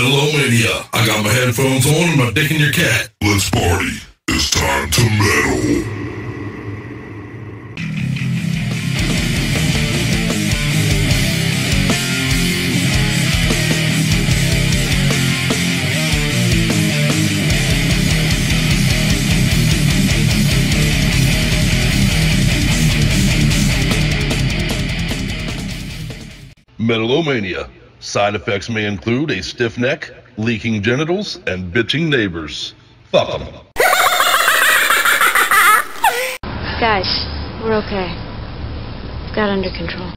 Metal-O-Mania. I got my headphones on and my dick in your cat. Let's party. It's time to metal. Metal-O-Mania. Side effects may include a stiff neck, leaking genitals, and bitching neighbors. Fuck them. Guys, we're okay. We've got under control.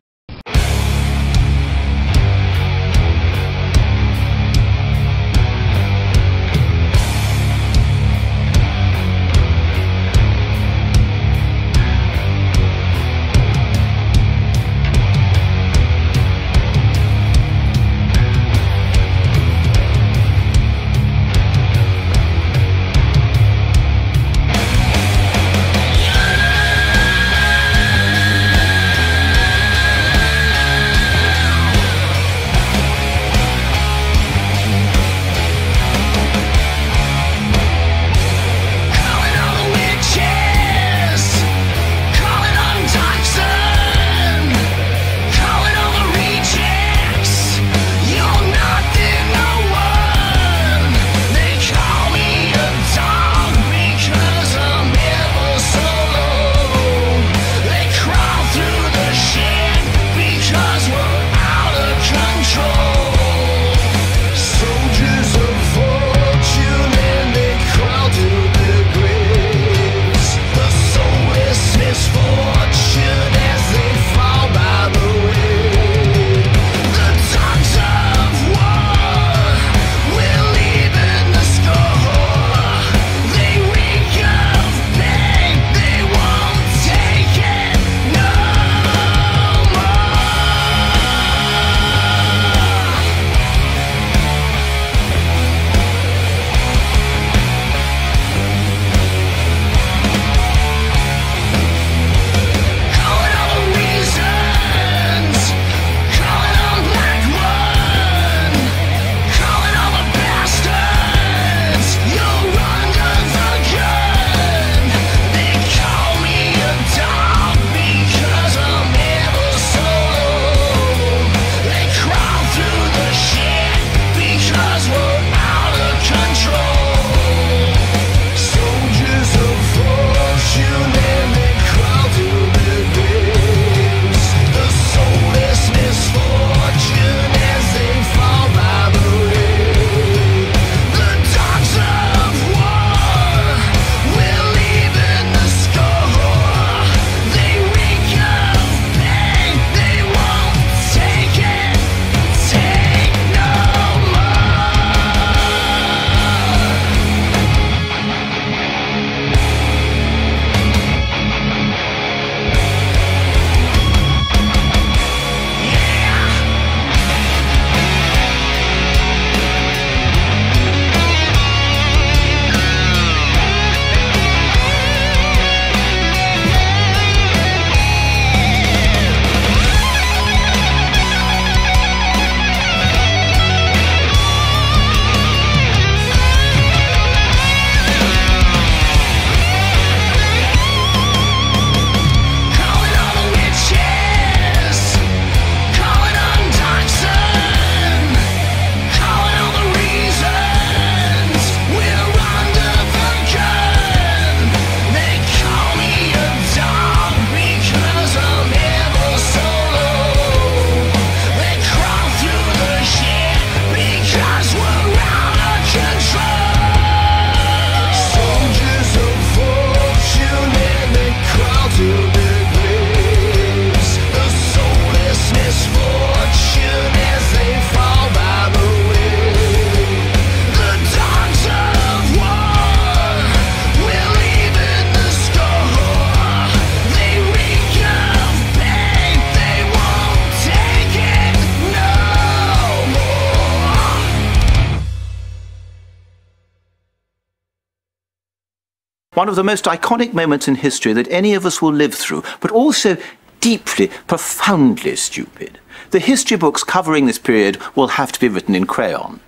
One of the most iconic moments in history that any of us will live through, but also deeply, profoundly stupid. The history books covering this period will have to be written in crayon.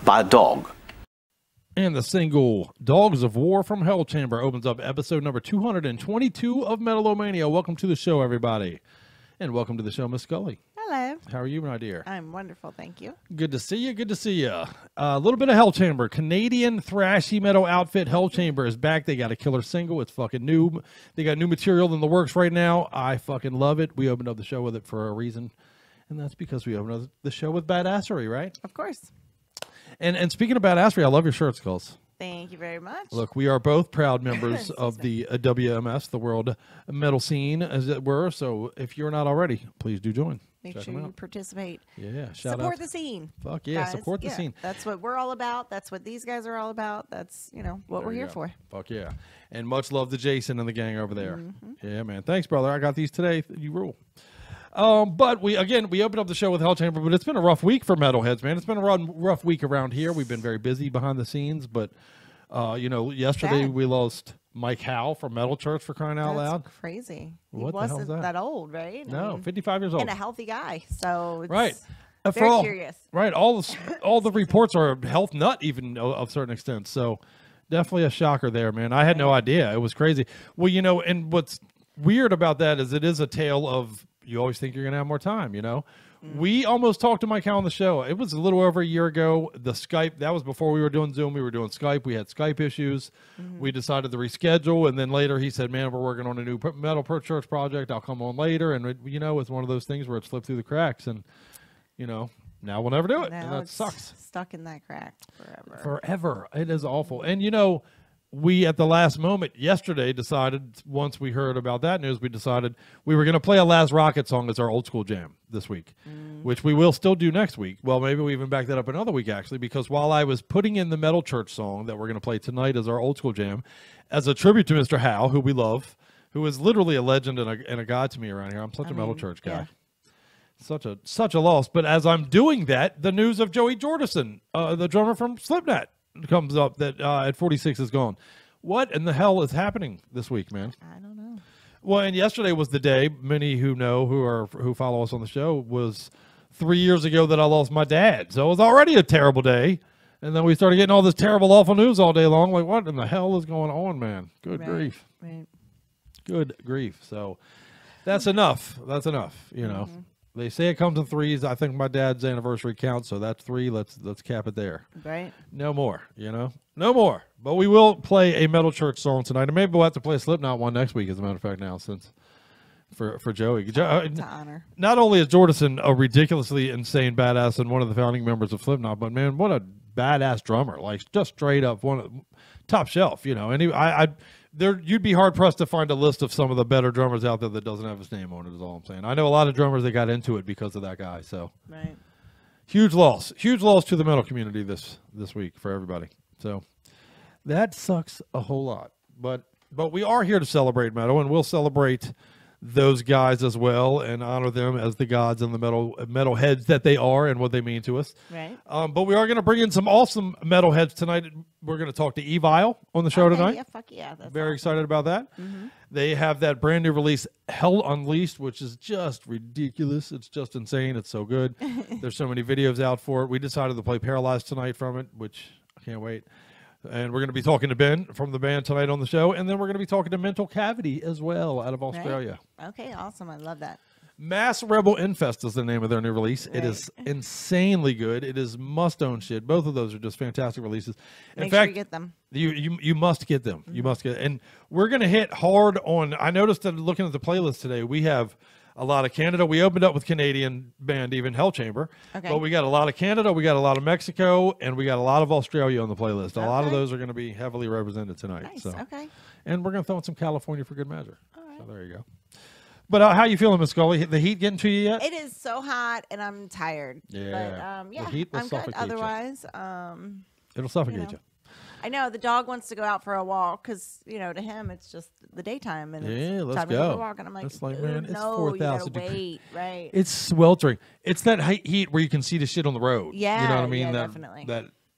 by a dog. And the single Dogs of War from Hell Chamber opens up episode number 222 of Metal-O-Mania. Welcome to the show, everybody. And welcome to the show, Miss Scully. Hello. How are you, my dear? I'm wonderful, thank you. Good to see you. Good to see you. A little bit of Hell Chamber. Canadian thrashy metal outfit Hell Chamber is back. They got a killer single. It's fucking new. They got new material in the works right now. I fucking love it. We opened up the show with it for a reason. And that's because we opened up the show with badassery, right? Of course. And speaking of badassery, I love your shirt, Skulls. Thank you very much. Look, we are both proud members of the WMS, the world metal scene, as it were. So if you're not already, please do join. Make sure you participate. Yeah, support the scene. Fuck yeah, guys. support the scene. That's what we're all about. That's what these guys are all about. That's, what we're here for. Fuck yeah. And much love to Jason and the gang over there. Yeah, man. Thanks, brother. I got these today. You rule. But we opened up the show with Hell Chamber, but it's been a rough week for metalheads, man. It's been a rough week around here. We've been very busy behind the scenes, but yesterday we lost Mike Howe from Metal Church, for crying out loud. That's crazy. What he the hell wasn't is that? old, right? No, 55 years old. And a healthy guy. So it's right. Very curious. Right. All the reports are health nut, even of a certain extent. So definitely a shocker there, man. I had no idea. It was crazy. Well, and what's weird about that is it is a tale of, you always think you're going to have more time, We almost talked to Mike Howe on the show. It was a little over a year ago. The Skype, that was before we were doing Zoom. We were doing Skype. We had Skype issues. We decided to reschedule. And then later he said, man, we're working on a new Metal Pro Church project. I'll come on later. And, it's one of those things where it slipped through the cracks. And, now we'll never do it. Now And that it's sucks. Stuck in that crack forever. Forever. It is awful. And, we at the last moment yesterday decided, once we heard about that news, we decided we were going to play a Last Rocket song as our old school jam this week, which we will still do next week. Well, maybe we even back that up another week, actually, because while I was putting in the Metal Church song that we're going to play tonight as our old school jam, as a tribute to Mr. Howe, who we love, who is literally a legend and a god to me around here. I'm such a Metal Church guy. Yeah. Such a loss. But as I'm doing that, the news of Joey Jordison, the drummer from Slipknot, comes up that at 46 is gone. What in the hell is happening this week, man? I don't know. Well, and yesterday was the day, many who know, who follow us on the show, was 3 years ago that I lost my dad. So it was already a terrible day. And then we started getting all this terrible, awful news all day long. Like, what in the hell is going on, man? Good grief. Right. Good grief. So that's enough. That's enough, They say it comes in threes. I think my dad's anniversary counts, so that's 3. Let's cap it there. Right. No more, No more. But we will play a Metal Church song tonight. And maybe we'll have to play a Slipknot one next week, as a matter of fact, now, since for Joey. To honor. Not only is Jordison a ridiculously insane badass and one of the founding members of Slipknot, but man, what a badass drummer. Like, just straight up one of the top shelf, And you'd be hard pressed to find a list of some of the better drummers out there that doesn't have his name on it, is all I'm saying. I know a lot of drummers that got into it because of that guy. So right. Huge loss to the metal community this week for everybody. So that sucks a whole lot. But we are here to celebrate metal, and we'll celebrate those guys as well and honor them as the gods and the metal heads that they are and what they mean to us. Right. But we are going to bring in some awesome metal heads tonight. We're going to talk to EVILE on the show tonight. Yeah, fuck yeah. That's very awesome. Excited about that. They have that brand new release, Hell Unleashed, which is just ridiculous. It's just insane. It's so good. There's so many videos out for it. We decided to play Paralyzed tonight from it, which I can't wait. And we're going to be talking to Ben from the band tonight on the show. And then we're going to be talking to Mental Cavity as well out of Australia. Right. Okay, awesome. I love that. Mass Rebel Infest is the name of their new release. Right. It is insanely good. It is must-own shit. Both of those are just fantastic releases. In fact, sure you get them. You must get them. You must get. And we're going to hit hard on. I noticed that looking at the playlist today, we have a lot of Canada. We opened up with Canadian band, even Hell Chamber. Okay. But we got a lot of Canada, we got a lot of Mexico, and we got a lot of Australia on the playlist. A lot of those are going to be heavily represented tonight. Nice. So. Okay. And we're going to throw in some California for good measure. All right. So there you go. But how you feeling, Miss Scully? The heat getting to you yet? It is so hot, and I'm tired. Yeah. But, yeah, the heat will I'm suffocate good. Otherwise, it'll suffocate you. I know the dog wants to go out for a walk because, to him it's just the daytime and it's let's time go. to go for a walk. And I'm like, it's like, man, it's no, 4,000 degrees. Wait, right? It's sweltering. It's that heat where you can see the shit on the road. Yeah, you know what I mean. Yeah, that, definitely.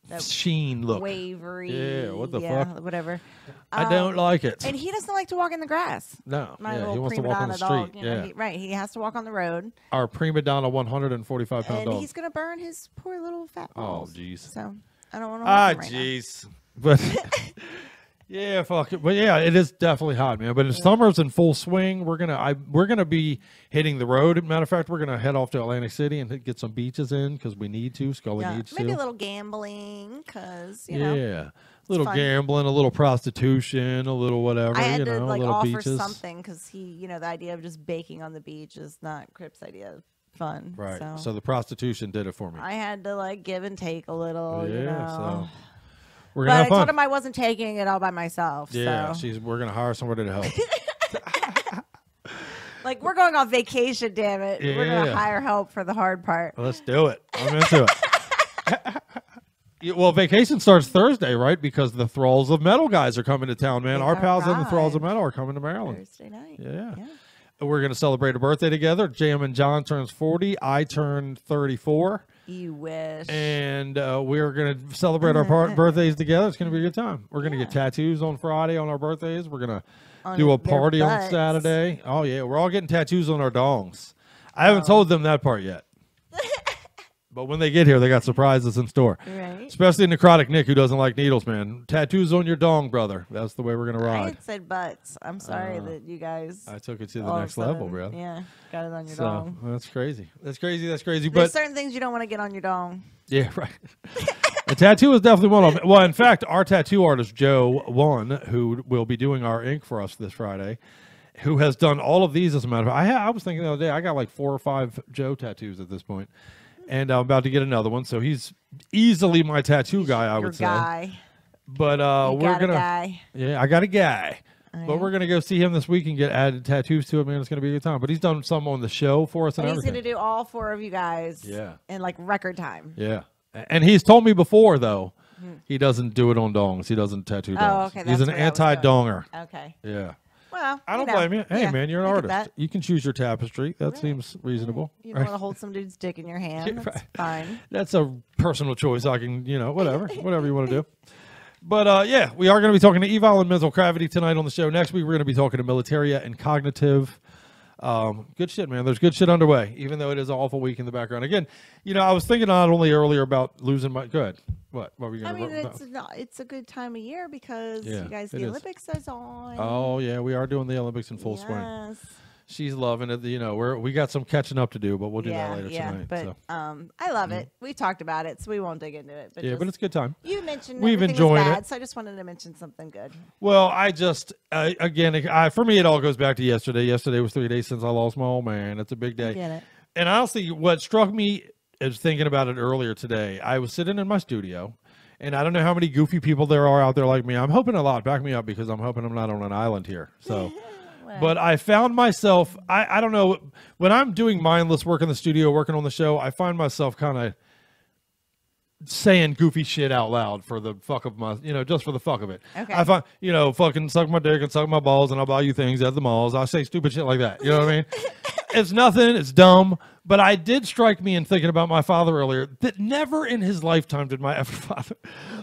That sheen look, wavery. Yeah, what the fuck? Whatever. I don't like it. And he doesn't like to walk in the grass. No, My he wants to walk on the street. Dog, he has to walk on the road. Our prima donna, 145-pound dog. And he's gonna burn his poor little fat balls. Oh, jeez. So I don't want to right jeez. But yeah, fuck it. But yeah, it is definitely hot, man. But summer's in full swing. We're gonna be hitting the road. Matter of fact, we're gonna head off to Atlantic City and get some beaches in because we need to. Scully needs to. Maybe a little gambling because you know. Yeah. A little gambling, a little prostitution, a little whatever. I had to like offer beaches. something because the idea of just baking on the beach is not Crip's idea of fun. Right. So. So the prostitution did it for me. I had to like give and take a little. Yeah. You know. So we're gonna have fun. I told him I wasn't taking it all by myself. Yeah. So. We're gonna hire somebody to help. Like we're going on vacation, damn it. Yeah. We're gonna hire help for the hard part. Let's do it. I'm into it. Well, vacation starts Thursday, right? Because the Thralls of Metal guys are coming to town, man. Our pals in the Thralls of Metal are coming to Maryland. Thursday night. Yeah. We're going to celebrate a birthday together. Jam and John turns 40. I turn 34. You wish. And we're going to celebrate our birthdays together. It's going to be a good time. We're going to get tattoos on Friday on our birthdays. We're going to do a party on Saturday. Oh, yeah. We're all getting tattoos on our dongs. I haven't told them that part yet. But when they get here, they got surprises in store. Right. Especially necrotic Nick, who doesn't like needles, man. Tattoos on your dong, brother. That's the way we're going to ride. I had said butts. I'm sorry that you guys... I took it to the next level, bro. Yeah, got it on your dong. That's crazy. That's crazy. There's But certain things you don't want to get on your dong. yeah, right. The tattoo is definitely one of them. Well, in fact, our tattoo artist, Joe One, who will be doing our ink for us this Friday, who has done all of these, as a matter of fact. I was thinking the other day, I got like 4 or 5 Joe tattoos at this point. And I'm about to get another one, so he's easily my tattoo guy, I would say. But we're gonna, yeah, I got a guy. But we're gonna go see him this week and get added tattoos to it, man. It's gonna be a good time. But he's done some on the show for us, and he's everything. gonna do all 4 of you guys, in like record time. Yeah, and he's told me before though, he doesn't do it on dongs. He doesn't tattoo dongs. Oh, okay. He's an anti-donger. Okay. Yeah. Well, I don't blame you. Hey, man, you're an artist. That. You can choose your tapestry. That seems reasonable. You don't want to hold some dude's dick in your hand. That's fine. That's a personal choice. I can, whatever you want to do. But, yeah, we are going to be talking to EVILE and Mental Gravity tonight on the show. Next week, we're going to be talking to Militaria and Cognitive. Good shit, man. There's good shit underway, even though it is an awful week in the background. Again, I was thinking not only earlier about losing my... Go ahead. What were we going to... it's a good time of year because you guys, the Olympics is on. Oh, yeah, we are doing the Olympics in full swing. She's loving it. We got some catching up to do, but we'll do that later tonight. But I love it. We talked about it, so we won't dig into it. But but it's a good time. You mentioned we've everything enjoyed was bad, it, so I just wanted to mention something good. Well, I just for me, it all goes back to yesterday. Yesterday was 3 days since I lost my old man. It's a big day. I get it. And honestly, what struck me is thinking about it earlier today. I was sitting in my studio. And I don't know how many goofy people there are out there like me. I'm hoping a lot. Back me up because I'm hoping I'm not on an island here. So, but I found myself, I don't know, when I'm doing mindless work in the studio, working on the show, I find myself kind of saying goofy shit out loud for the fuck of my, just for the fuck of it. Okay. I find, fucking suck my dick and suck my balls and I'll buy you things at the malls. I say stupid shit like that. You know what I mean? It's nothing. It's dumb. But I did strike me in thinking about my father earlier that never in his lifetime did my father.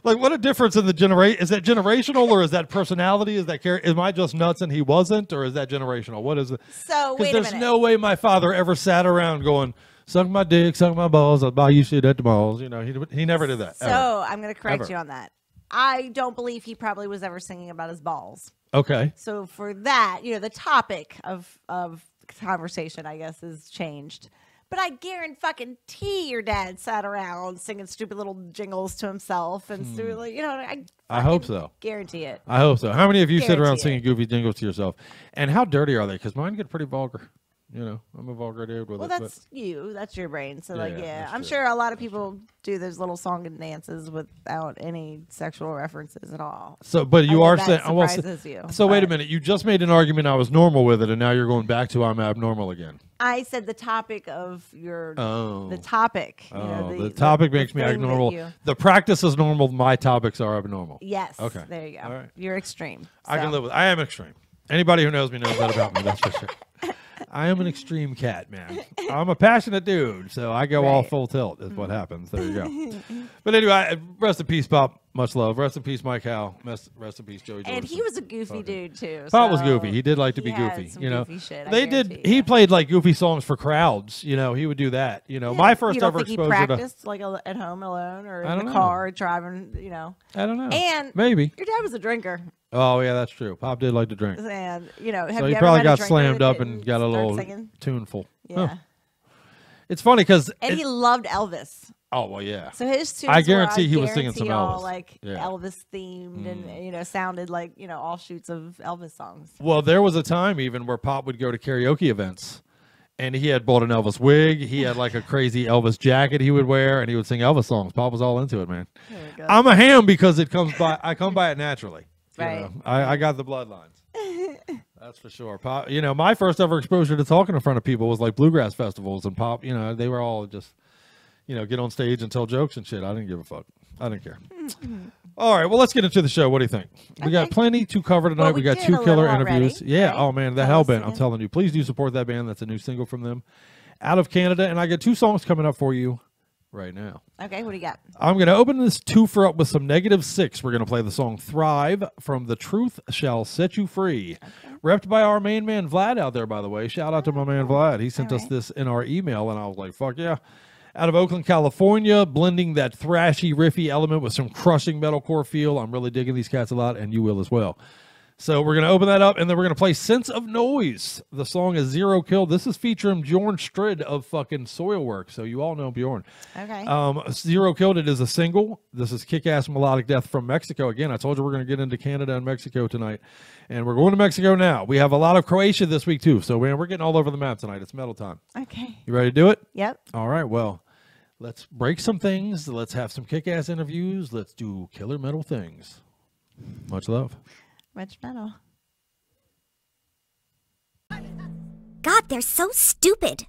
Like, what a difference in the generation. Is that generational or is that personality? Is that am I just nuts and he wasn't? Or is that generational? What is it? So, wait a minute. Because there's no way my father ever sat around going, suck my dick, suck my balls, I'll buy you shit at the malls. He never did that. So, ever. I'm going to correct you on that. I don't believe he probably was ever singing about his balls. Okay. So, for that, the topic of conversation, I guess, is changed. But I guarantee your dad sat around singing stupid little jingles to himself and I hope so. Guarantee it. I hope so. How many of you sit around singing goofy jingles to yourself? And how dirty are they? Because mine get pretty vulgar. I'm a vulgar dude with it. Well, that's you. That's your brain. So, I'm true. sure a lot of people do those little song and dances without any sexual references at all. So, but you are saying, so wait a minute. You just made an argument I was normal with it, and now you're going back to I'm abnormal again. I said the topic of the topic. The topic makes me abnormal. The practice is normal. My topics are abnormal. Yes. Okay. There you go. All right. You're extreme. I can live with. I am extreme. Anybody who knows me knows that about me. That's for sure. I am an extreme cat, man. I'm a passionate dude, so I go all full tilt is what happens. There you go. But anyway, rest in peace, Pop. Much love. Rest in peace, Mike Howe. Rest in peace, Joey Jordison. And he was a goofy dude too. Pop was so goofy. He did like to be he had goofy. some You know, goofy shit, I they did. guarantee He you. played like goofy songs for crowds. You know, he would do that. You know, my first you don't ever think he exposure to. practiced like at home alone or I in don't the know. car driving. You know, I don't know. and Maybe. your dad was a drinker, Oh yeah, that's true. Pop did like to drink, and you know, have so you he ever probably met a got drinker slammed that up and didn't got a start little singing? tuneful. Yeah, Huh. It's funny because. and he loved Elvis. Oh well, yeah. So his tunes I guarantee were, he was singing some guarantee all, Elvis. like Yeah. Elvis themed, and you know, sounded like offshoots of Elvis songs. Well, there was a time even where Pop would go to karaoke events, and he had bought an Elvis wig. He had like a crazy Elvis jacket he would wear, and he would sing Elvis songs. Pop was all into it, man. There you go. I'm a ham because it comes by. I come by it naturally. you Right. know. I got the bloodlines. That's for sure. Pop. You know, my first ever exposure to talking in front of people was like bluegrass festivals, and Pop. You know, they were all just. Get on stage and tell jokes and shit. I didn't give a fuck. I didn't care. All right, well, let's get into the show. What do you think? We got plenty to cover tonight. Well, we we got did two a killer little interviews. already, Yeah. right? Oh, man, the Tell us Hellbent. I'm again. telling you. Please do support that band. That's a new single from them out of Canada. And I got 2 songs coming up for you right now. Okay, what do you got? I'm going to open this twofer up with some -6. We're going to play the song Thrive from The Truth Shall Set You Free. Repped by our main man Vlad out there, by the way. Shout out to my man Vlad. He sent us this in our email, and I was like, fuck yeah. Out of Oakland, California, blending that thrashy, riffy element with some crushing metalcore feel. I'm really digging these cats a lot, and you will as well. So we're going to open that up, and then we're going to play Sense of Noise. The song is Zero Kill. This is featuring Bjorn Strid of fucking Soilwork, so you all know Bjorn. Okay. Zero Killed It is a single. This is kick-ass melodic death from Mexico. Again, I told you we're going to get into Canada and Mexico tonight, and we're going to Mexico now. We have a lot of Croatia this week, too, so man, we're getting all over the map tonight. It's metal time. Okay. You ready to do it? Yep. All right, well, let's break some things. Let's have some kick-ass interviews. Let's do killer metal things. Much love. Much metal. God, they're so stupid.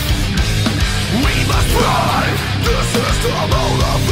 We must drive the system out of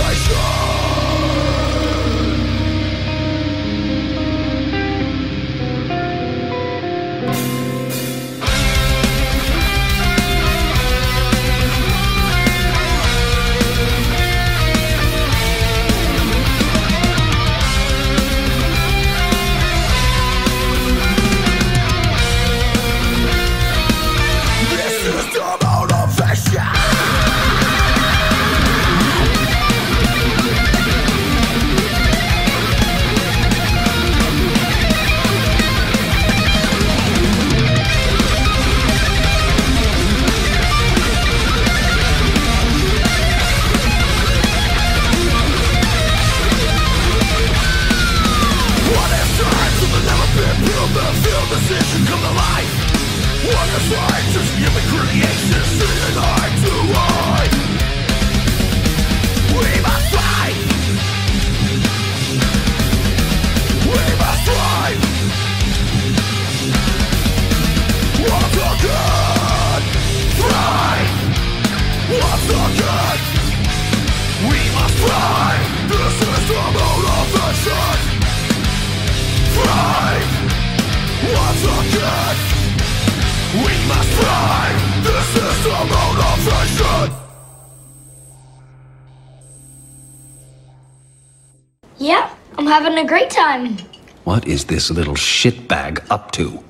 having a great time. What is this little shitbag up to?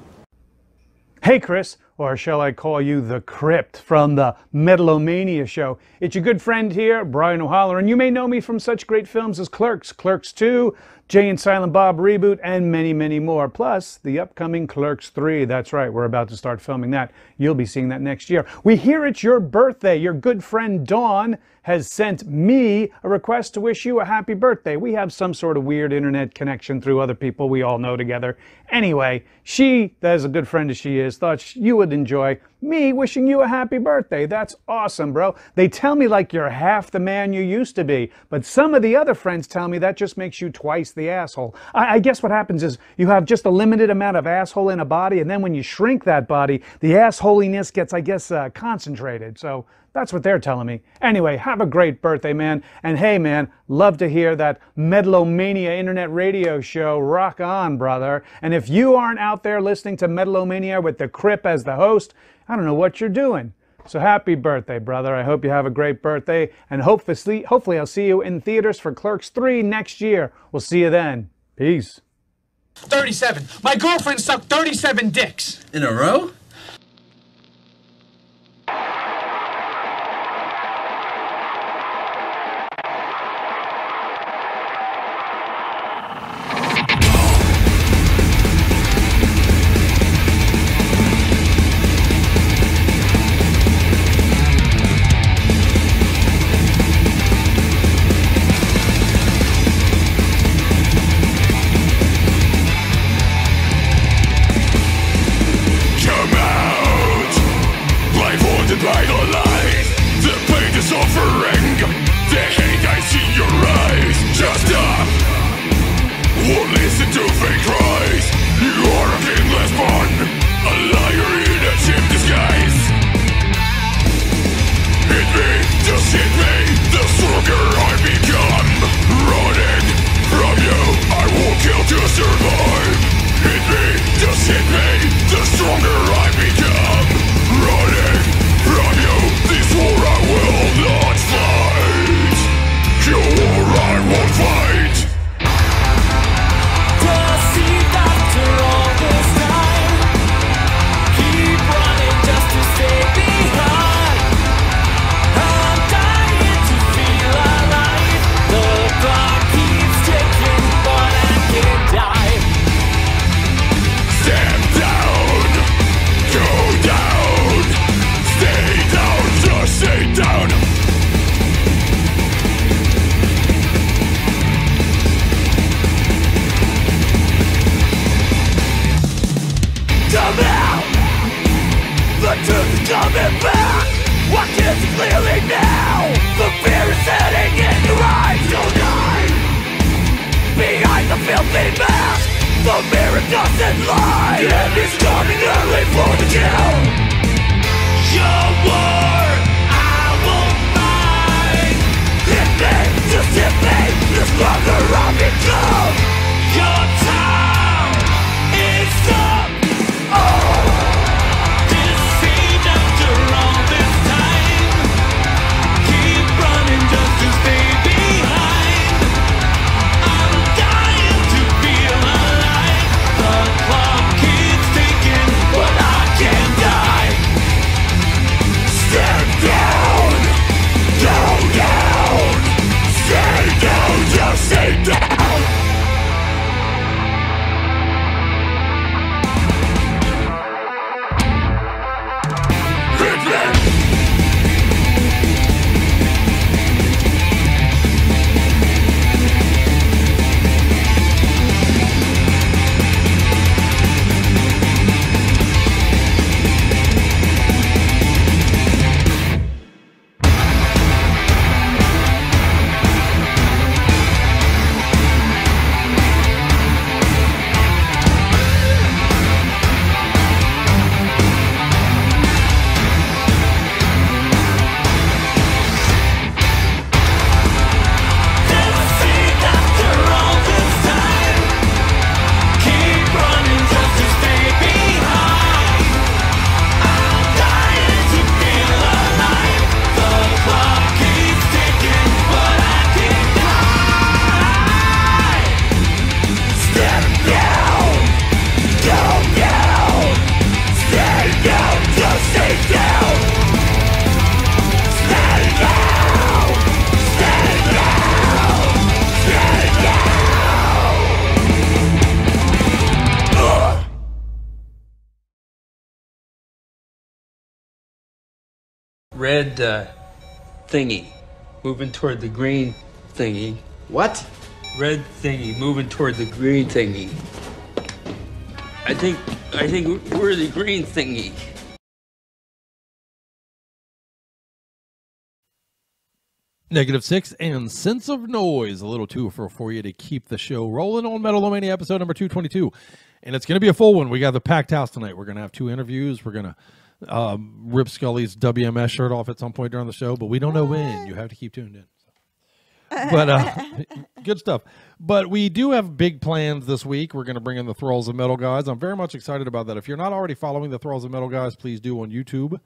Hey, Chris, or shall I call you the Crypt from the Metal-O-Mania show. It's your good friend here, Brian O'Halloran, and you may know me from such great films as Clerks, Clerks 2, Jay and Silent Bob reboot, and many, many more. Plus, the upcoming Clerks 3. That's right, we're about to start filming that. You'll be seeing that next year. We hear it's your birthday. Your good friend Dawn has sent me a request to wish you a happy birthday. We have some sort of weird internet connection through other people we all know together. Anyway, she, as a good friend as she is, thought you would enjoy me wishing you a happy birthday. That's awesome, bro. They tell me like you're half the man you used to be, but some of the other friends tell me that just makes you twice the asshole. I guess what happens is you have just a limited amount of asshole in a body, and then when you shrink that body, the assholiness gets, I guess, concentrated. So that's what they're telling me. Anyway, have a great birthday, man. And hey, man, love to hear that Metal-O-Mania internet radio show. Rock on, brother. And if you aren't out there listening to Metal-O-Mania with the Crip as the host, I don't know what you're doing. So happy birthday, brother. I hope you have a great birthday. And hopefully I'll see you in theaters for Clerks 3 next year. We'll see you then. Peace. 37. My girlfriend sucked 37 dicks. In a row? Die. red thingy moving toward the green thingy. What? Red thingy moving toward the green thingy. I think we're the green thingy. -6 and Sense of Noise. A little two for you to keep the show rolling on Metal-O-Mania episode number 222. And it's going to be a full one. We got the packed house tonight. We're going to have 2 interviews. We're going to rip Scully's WMS shirt off at some point during the show, but we don't know when. You have to keep tuned in. But good stuff. But we do have big plans this week. We're going to bring in the Thralls of Metal guys. I'm very much excited about that. If you're not already following the Thralls of Metal guys, please do on YouTube.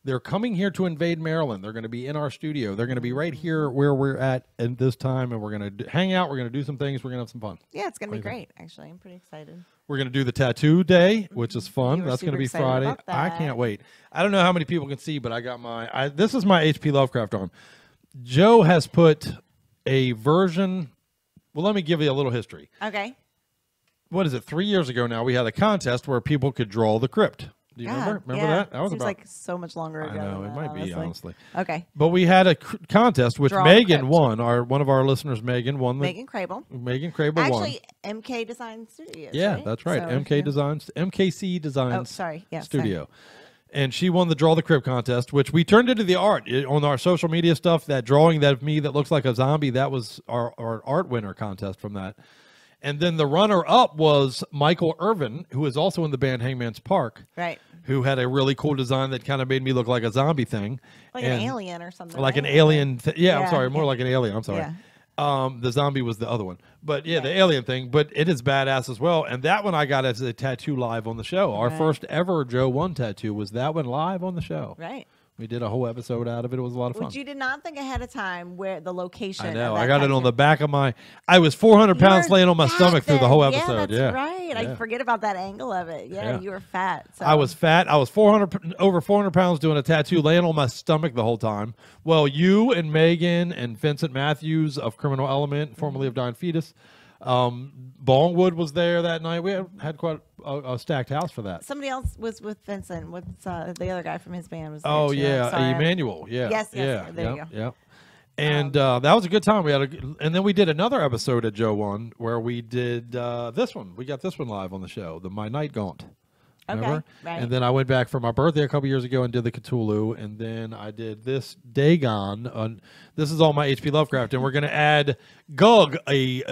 They're coming here to invade Maryland. They're going to be in our studio. They're going to be right here where we're at this time, and we're going to hang out. We're going to do some things. We're going to have some fun. Yeah, it's going to be great, actually. I'm pretty excited. We're going to do the tattoo day, which is fun. That's going to be Friday. About that. I can't wait. I don't know how many people can see, but I got my this is my H.P. Lovecraft arm. Joe has put a version. Well, let me give you a little history. Okay. What is it? 3 years ago now, we had a contest where people could draw the crypt. Do you remember? Remember that? That was seems about, like so much longer ago. I know, it might be, honestly. Okay. But we had a contest, which Draw Megan won. One of our listeners, Megan, won. Megan Crable. Megan Crable won. Actually, MK Design Studios. Yeah, right? that's right. So, MKC Designs Oh, sorry. Yes, Studio. And she won the Draw the Crypt contest, which we turned into the art on our social media stuff. That drawing that of me that looks like a zombie, that was our art winner contest from that. And then the runner-up was Michael Irvin, who is also in the band Hangman's Park. Right. Who had a really cool design that kind of made me look like a zombie thing. Like an alien or something. Like right? an alien. I'm sorry. More like an alien. I'm sorry. Yeah. The zombie was the other one. But yeah, the alien thing. But it is badass as well. And that one I got as a tattoo live on the show. Our first ever Joe 1 tattoo was that one live on the show. Right. We did a whole episode out of it. It was a lot of fun. Which you did not think ahead of time where the location. I know. Of I got tattoo. it on the back of my. I was 400 pounds laying on my stomach through the whole episode. Yeah, that's right. Yeah. I forget about that angle of it. Yeah, you were fat. So. I was fat. I was over 400 pounds doing a tattoo, laying on my stomach the whole time. Well, you and Megan and Vincent Matthews of Criminal Element, formerly of Dying Fetus, Bongwood was there that night. We had quite a stacked house for that. Somebody else was with Vincent. What's the other guy from his band was there Oh too. yeah, Emmanuel. Yeah. Yes. Yeah. There you go. Yeah. And that was a good time. We had and then we did another episode at Joe 1 where we did this one. We got this one live on the show, the My Night Gaunt. Remember? Okay, right. And then I went back for my birthday a couple years ago and did the Cthulhu, and then I did this Dagon. This is all my H.P. Lovecraft, and we're going to add Gug, a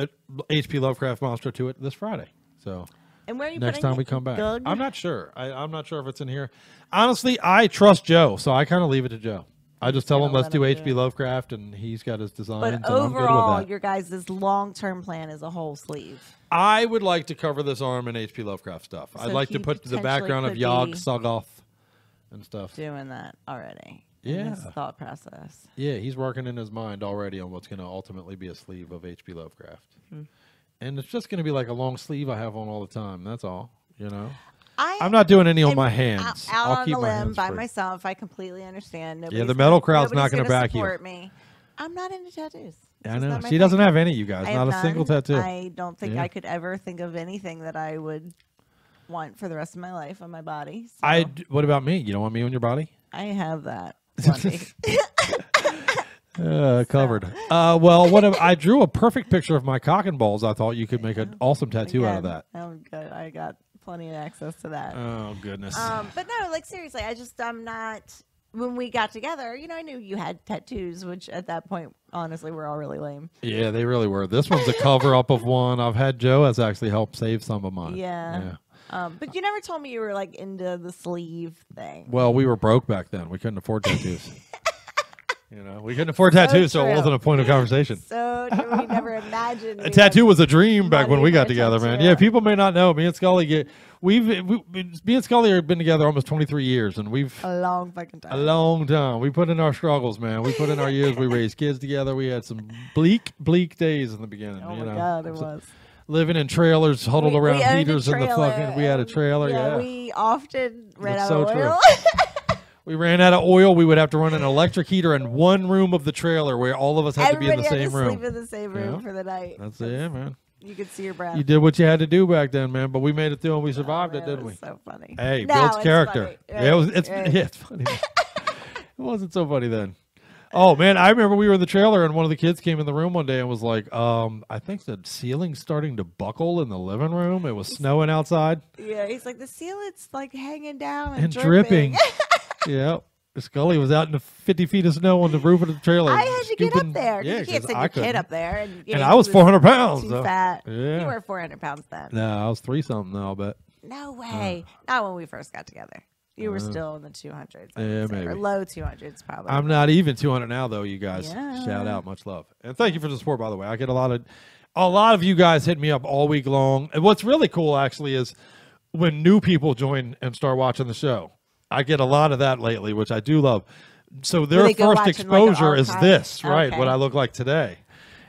H.P. Lovecraft monster, to it this Friday. So and where are you next time we come back, Gug? I'm not sure. I'm not sure if it's in here. Honestly, I trust Joe, so I kind of leave it to Joe. I just tell him let's do H.P. Lovecraft, and he's got his designs. But and overall, I'm good with that. your guys' long-term plan is a whole sleeve. I would like to cover this arm in H.P. Lovecraft stuff. So I'd like to put the background of Yog Sothoth and stuff. Doing that already. Yeah. His thought process. Yeah, he's working in his mind already on what's going to ultimately be a sleeve of H.P. Lovecraft. And it's just going to be like a long sleeve I have on all the time. That's all, you know. I'm not doing any on my hands. Out I'll on keep the my limb hands by free. myself. I completely understand. Yeah, the metal crowd's not going gonna back you. Support me. I'm not into tattoos. I know. She doesn't have any, you guys. Not a single tattoo. I don't think I could ever think of anything that I would want for the rest of my life on my body. So. What about me? You don't want me on your body? I have that. Covered. Well, what if I drew a perfect picture of my cock and balls? I thought you could make an awesome tattoo out of that. I'm good. I got plenty of access to that. Oh goodness. But no, like seriously, I'm not. When we got together, you know, I knew you had tattoos, which at that point, honestly, were all really lame. Yeah, they really were. This one's a cover up of one. I've had Joe has actually helped save some of mine. Yeah. But you never told me you were like into the sleeve thing. Well, we were broke back then. We couldn't afford tattoos. You know, we couldn't afford tattoos, so it wasn't a point of conversation. So we never imagined a tattoo was a dream back when we got together, man. Yeah, people may not know. Me and Scully me and Scully have been together almost 23 years, and we've a long fucking time. A long time. We put in our struggles, man. We put in our years. We raised kids together. We had some bleak days in the beginning. Oh you my know? God, it was. Living in trailers, huddled around heaters in the fucking. We had a trailer. Yeah, we often ran out so of oil. We ran out of oil. We would have to run an electric heater in one room of the trailer where all of us had to be in the same room. Sleep in the same room for the night. That's it, man. You could see your breath. You did what you had to do back then, man. But we made it through and we survived it, didn't we? So funny. Hey, No, builds it's character. funny. Yeah, it's funny. wasn't so funny then. Oh man, I remember we were in the trailer and one of the kids came in the room one day and was like, I think the ceiling's starting to buckle in the living room. It was snowing outside. Yeah, he's like, the ceiling's like hanging down and dripping. Yeah. Scully was out in the 50 feet of snow on the roof of the trailer. I had to get up there. Yeah, you can't send your kid up there. And I was 400 pounds. Too fat. Yeah. You were 400 pounds then. No, I was 3-something now, I'll bet. No way. Not when we first got together. You were still in the 200s. Yeah, maybe. Or low 200s, probably. I'm not even 200 now, though, you guys. Yeah. Shout out. Much love. And thank you for the support, by the way. I get a lot of you guys hit me up all week long. And what's really cool, actually, is when new people join and start watching the show. I get a lot of that lately, which I do love. So their first exposure is this, right? Okay. What I look like today.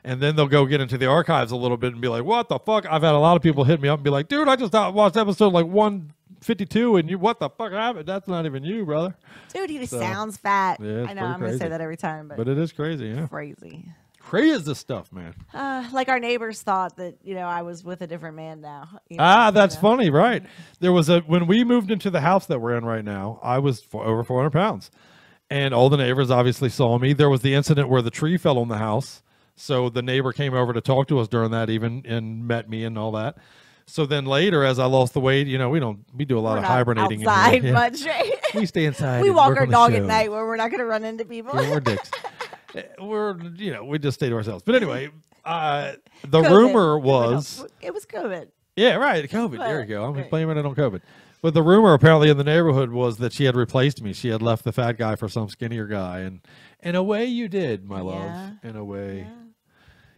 And then they'll go get into the archives a little bit and be like, what the fuck? I've had a lot of people hit me up and be like, dude, I just watched episode like 152 and you, what the fuck happened? That's not even you, brother. Dude, he just sounds fat. Yeah, I know, I'm going to say that every time. But it is crazy, yeah. Crazy. Crazy stuff, man. Like our neighbors thought that, I was with a different man now. That's funny, right? There was when we moved into the house that we're in right now, I was over 400 pounds. And all the neighbors obviously saw me. There was the incident where the tree fell on the house. So the neighbor came over to talk to us during that even and met me and all that. So then later, as I lost the weight, we do a lot of hibernating outside in here. much, right? We stay inside. We and walk work our on the dog show. at night where we're not going to run into people. Yeah, we're dicks. We just stay to ourselves. But anyway, the COVID. rumor was... It was COVID. Yeah, right. COVID. There you go. I'm blaming it on COVID. But the rumor apparently in the neighborhood was that she had replaced me. She had left the fat guy for some skinnier guy. And in a way you did, my love. In a way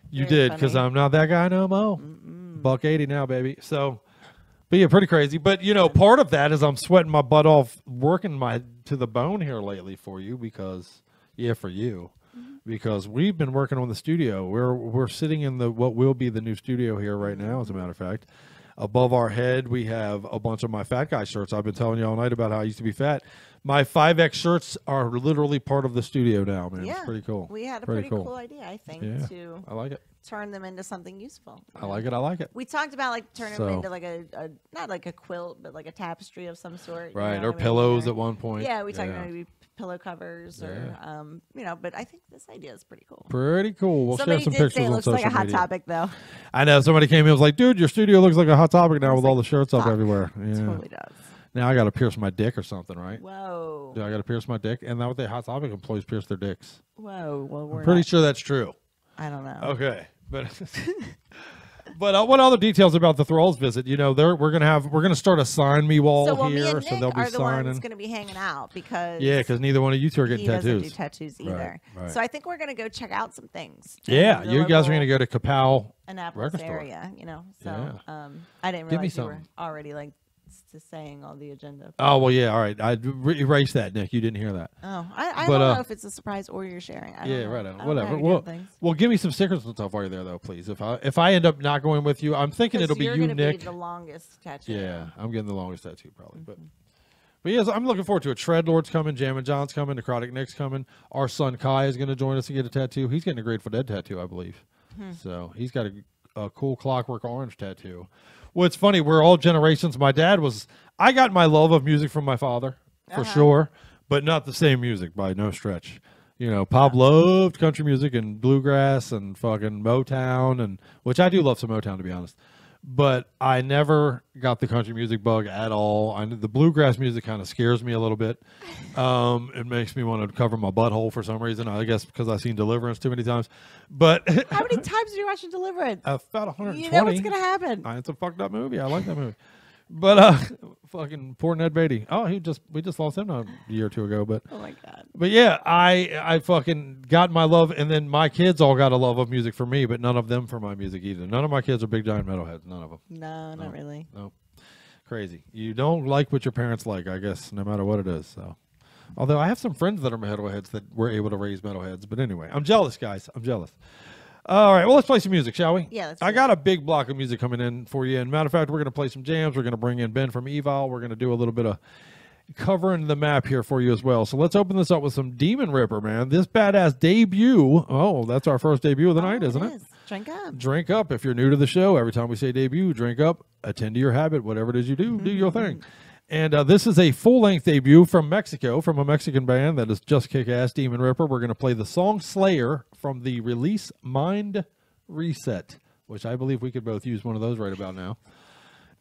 you did, because I'm not that guy no more. $180 now, baby. So, but yeah, pretty crazy. But, part of that is I'm sweating my butt off working to the bone here lately for you because, for you. Because we've been working on the studio. We're sitting in what will be the new studio here right now, as a matter of fact. Above our head, we have a bunch of my fat guy shirts. I've been telling you all night about how I used to be fat. My 5X shirts are literally part of the studio now, man. Yeah, it's pretty cool. We had a pretty cool idea, I think, to I like it. Turn them into something useful. I like it. We talked about turning them into like a not like a quilt, but like a tapestry of some sort. Right, or pillows at one point. Yeah, we talked about maybe pillow covers or but I think this idea is pretty cool. Pretty cool. We'll Somebody share some did pictures say it on looks social like a hot media. topic though. I know. Somebody came in and was like, dude, your studio looks like a hot topic now with all the shirts up everywhere. Yeah. It totally does. Now I got to pierce my dick or something, right? Whoa. Yeah, I got to pierce my dick. And that what the Hot Topic employees pierce their dicks. Whoa. Well, we're I'm pretty sure that's true. I don't know. Okay. But what other details about the Thralls visit? We're gonna start a sign me wall so, here, me and Nick so they'll be are the signing. ones going to be hanging out because because neither one of you two are getting he doesn't tattoos. do tattoos either. Right. So I think we're going to go check out some things. Yeah, you guys are going to go to Kapow Annapolis record store. area, So Yeah. I didn't Give me realize you were something. already saying all the agenda. Oh well, yeah. All right, I erased that, Nick. You didn't hear that. Oh, I don't know if it's a surprise or you're sharing. I don't know. Right. I don't know Whatever. how you're doing things. Well, give me some stickers and stuff while you're there, though, please. If I end up not going with you, I'm thinking it'll be you're you, gonna Nick. Be the longest tattoo. Yeah, I'm getting the longest tattoo probably, but yes, I'm looking forward to it. Tread Lord's coming, Jam and John's coming, Necrotic Nick's coming. Our son Kai is going to join us to get a tattoo. He's getting a Grateful Dead tattoo, I believe. So he's got a cool Clockwork Orange tattoo. Well, it's funny. We're all generations. My dad was. I got my love of music from my father, for sure, but not the same music by no stretch. Pop loved country music and bluegrass and fucking Motown, and which I do love some Motown, to be honest. But I never got the country music bug at all. The bluegrass music kind of scares me a little bit. It makes me want to cover my butthole for some reason. I guess because I've seen Deliverance too many times. But how many times did you watch Deliverance? About 120. You know what's gonna happen. It's a fucked up movie. I like that movie. But fucking poor Ned Beatty. Oh, we just lost him a year or two ago. But oh my god. But yeah, I fucking got my love, and then my kids all got a love of music for me, but none of them for my music either. None of my kids are big giant metalheads. None of them. No, not really. No, crazy. You don't like what your parents like, I guess, no matter what it is. So, although I have some friends that are metalheads that were able to raise metalheads, but anyway, I'm jealous, guys. I'm jealous. All right, well, let's play some music, shall we? Yeah, let's I got a big block of music coming in for you. And matter of fact, we're going to play some jams. We're going to bring in Ben from EVILE. We're going to do a little bit of covering the map here for you as well. So let's open this up with some Demon Ripper, man. This badass debut. Oh, that's our first debut of the night, isn't it? Drink up. Drink up. If you're new to the show, every time we say debut, drink up. Attend to your habit. Whatever it is you do, do your thing. And this is a full-length debut from Mexico, from a Mexican band that is just kick-ass, Demon Ripper. We're going to play the song Slayer from the release Mind Reset, which I believe we could both use one of those right about now.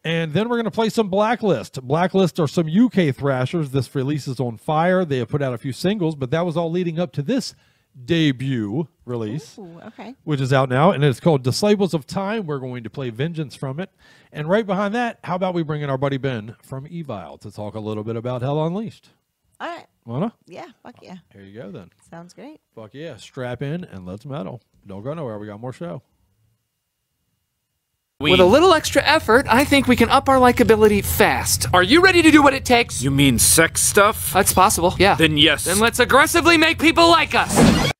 And then we're going to play some Blacklist. Blacklist are some UK thrashers. This release is on fire. They have put out a few singles, but that was all leading up to this debut release, which is out now, and it's called Disciples of Time. We're going to play Vengeance from it. And right behind that, how about we bring in our buddy Ben from EVILE to talk a little bit about Hell Unleashed? All right. Wanna? Yeah, fuck yeah. Here you go then. Sounds great. Fuck yeah. Strap in and let's metal. Don't go nowhere. We got more show. With a little extra effort, I think we can up our likability fast. Are you ready to do what it takes? You mean sex stuff? That's possible, yeah. Then yes. Then let's aggressively make people like us!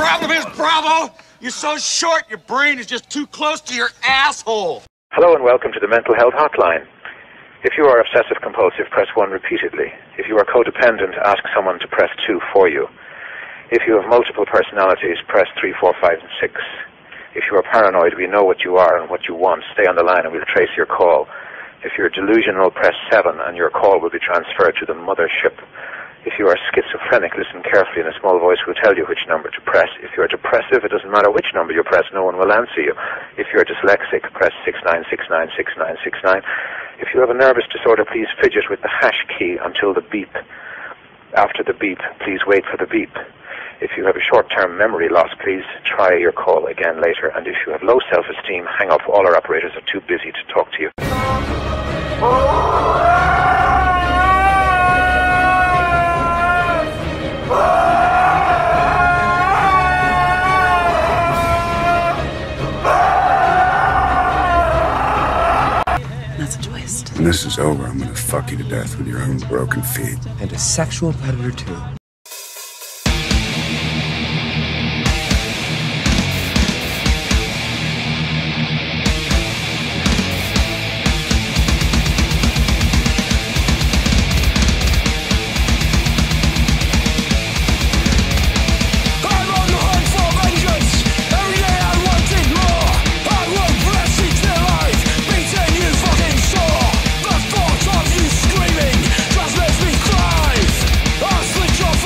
problem is, Bravo, you're so short, your brain is just too close to your asshole. Hello and welcome to the Mental Health Hotline. If you are obsessive-compulsive, press 1 repeatedly. If you are codependent, ask someone to press 2 for you. If you have multiple personalities, press 3, 4, 5, and 6. If you are paranoid, we know what you are and what you want. Stay on the line and we'll trace your call. If you're delusional, press 7 and your call will be transferred to the mothership. If you are schizophrenic, listen carefully and a small voice will tell you which number to press. If you are depressive, it doesn't matter which number you press, no one will answer you. If you are dyslexic, press 69696969. If you have a nervous disorder, please fidget with the hash key until the beep. After the beep, please wait for the beep. If you have a short-term memory loss, please try your call again later. And if you have low self-esteem, hang up. All our operators are too busy to talk to you. That's a twist. When this is over, I'm gonna fuck you to death with your own broken feet. And a sexual predator, too. Just makes me thrive. I switch off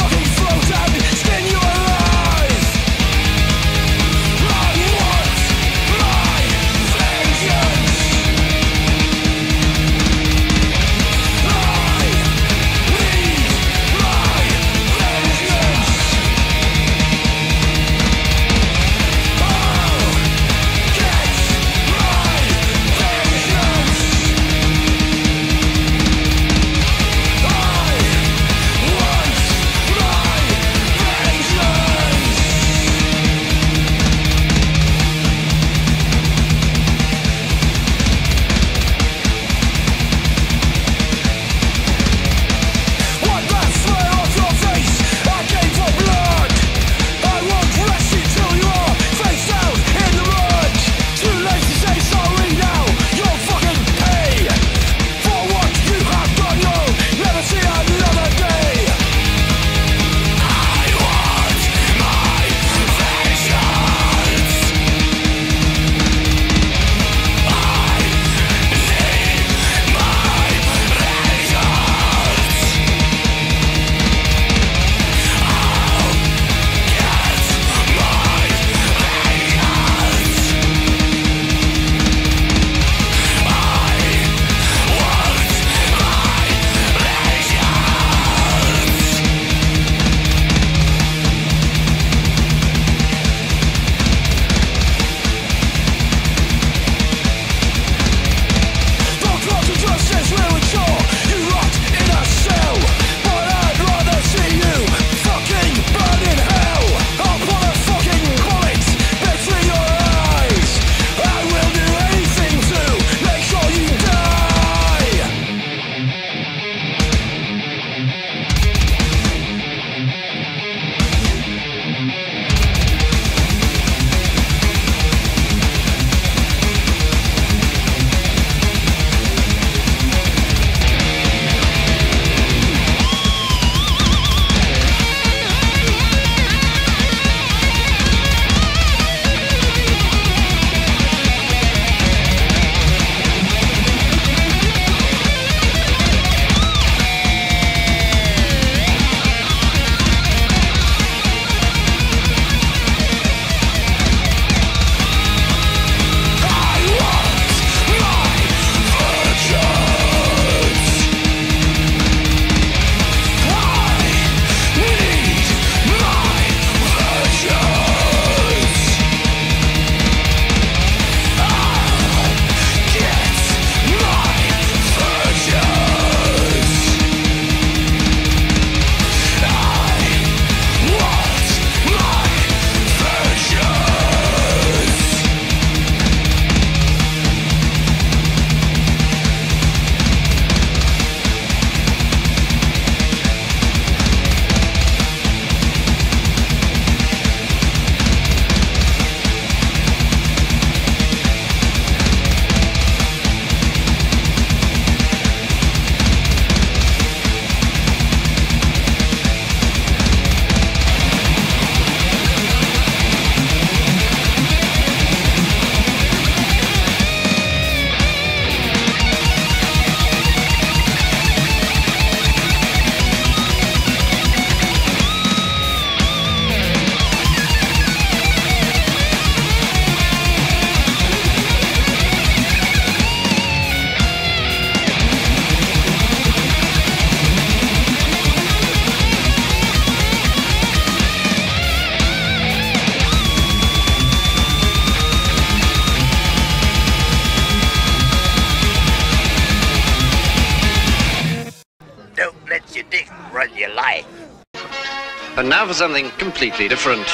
And now for something completely different.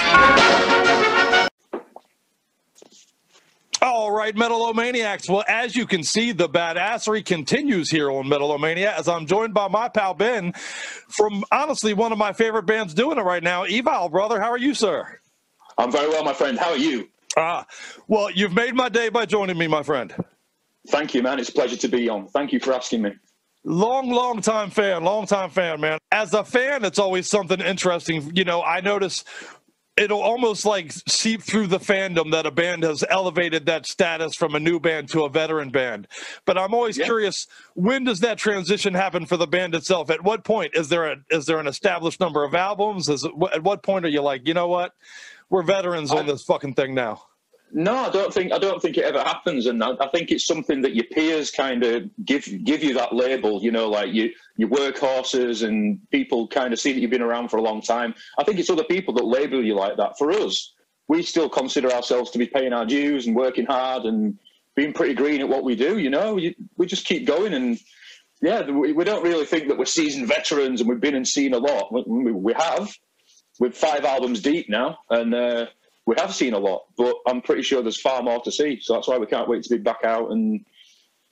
All right, Metal-O-Maniacs. Well, as you can see, the badassery continues here on Metal-O-Mania as I'm joined by my pal Ben from, honestly, one of my favorite bands doing it right now, EVILE, brother. How are you, sir? I'm very well, my friend. How are you? Well, you've made my day by joining me, my friend. Thank you, man. It's a pleasure to be on. Thank you for asking me. Long time fan, man. As a fan, it's always something interesting. You know, I notice it'll almost like seep through the fandom that a band has elevated that status from a new band to a veteran band. But I'm always curious, when does that transition happen for the band itself? At what point is there an established number of albums? At what point are you like, you know what, we're veterans on this fucking thing now? No, I don't think it ever happens, and I think it's something that your peers kind of give you that label. You know, like your workhorses, and people kind of see that you've been around for a long time. I think it's other people that label you like that. For us, we still consider ourselves to be paying our dues and working hard and being pretty green at what we do. You know, we just keep going, and yeah, we don't really think that we're seasoned veterans and we've been and seen a lot. We have. We're 5 albums deep now, and we have seen a lot, but I'm pretty sure there's far more to see. So that's why we can't wait to be back out and